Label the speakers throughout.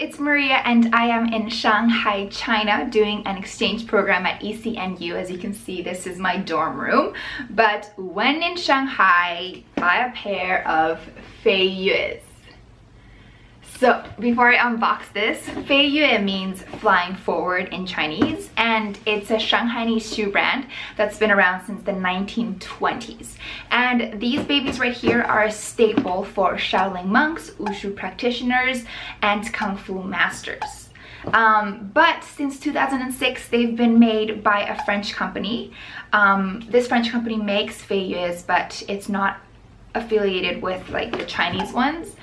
Speaker 1: it's Maria and I am in Shanghai, China doing an exchange program at ECNU. As you can see, this is my dorm room. But when in Shanghai, buy a pair of Fei Yues. So before I unbox this, Fei Yue means flying forward in Chinese, and it's a Shanghainese shoe brand that's been around since the 1920s. And these babies right here are a staple for Shaolin monks, Wushu practitioners, and Kung Fu masters. But since 2006, they've been made by a French company. This French company makes Fei Yues, but it's not affiliated with like the Chinese ones.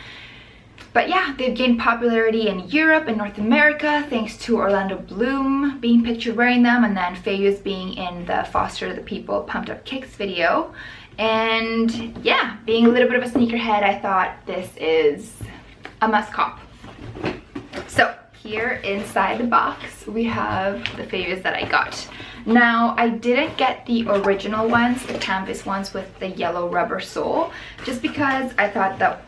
Speaker 1: But yeah, they've gained popularity in Europe and North America thanks to Orlando Bloom being pictured wearing them, and then Fei Yue being in the Foster the People Pumped Up Kicks video. And yeah, being a little bit of a sneakerhead, I thought this is a must cop. So here inside the box, we have the Fei Yues that I got. Now, I didn't get the original ones, the canvas ones with the yellow rubber sole, just because I thought that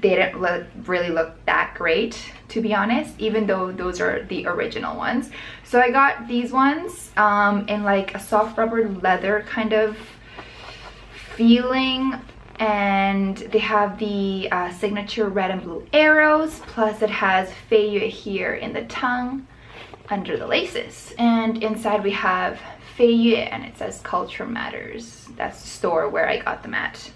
Speaker 1: they didn't really look that great, to be honest, even though those are the original ones. So I got these ones in like a soft rubber leather kind of feeling, and they have the signature red and blue arrows, plus it has Fei Yue here in the tongue under the laces, and inside we have Fei Yue and it says Culture Matters. That's the store where I got them at.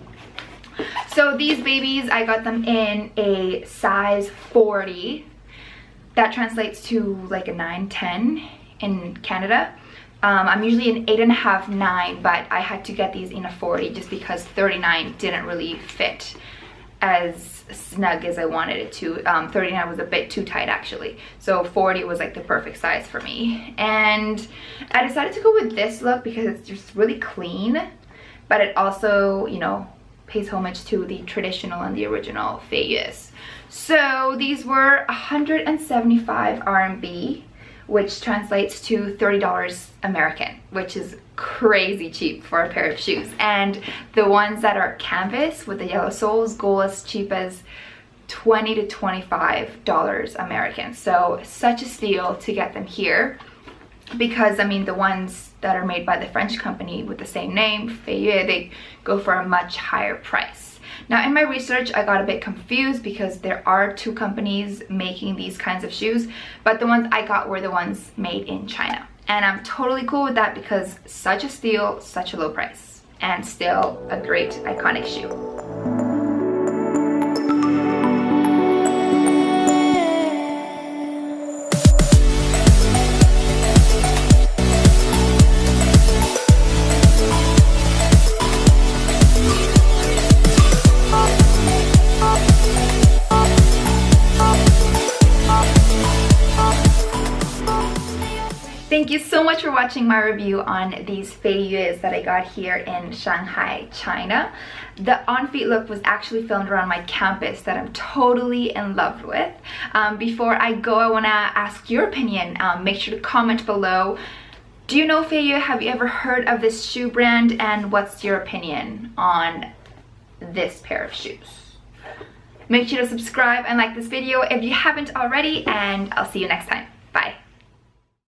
Speaker 1: So these babies, I got them in a size 40. That translates to like a 9-10 in Canada. I'm usually an 8.5, 9, but I had to get these in a 40 just because 39 didn't really fit as snug as I wanted it to. 39 was a bit too tight actually. So 40 was like the perfect size for me. And I decided to go with this look because it's just really clean, but it also, you know, pays homage to the traditional and the original Fei Yues. So these were 175 RMB, which translates to $30 American, which is crazy cheap for a pair of shoes. And the ones that are canvas with the yellow soles go as cheap as $20 to $25 American. So such a steal to get them here, because I mean the ones that are made by the French company with the same name, Fei Yue, they go for a much higher price. Now in my research I got a bit confused because there are two companies making these kinds of shoes, but the ones I got were the ones made in China. And I'm totally cool with that because such a steal, such a low price, and still a great iconic shoe. Thank you so much for watching my review on these Fei Yues that I got here in Shanghai, China. The on-feet look was actually filmed around my campus that I'm totally in love with. Before I go, I want to ask your opinion. Make sure to comment below. Do you know Fei Yue? Have you ever heard of this shoe brand? And what's your opinion on this pair of shoes? Make sure to subscribe and like this video if you haven't already, and I'll see you next time.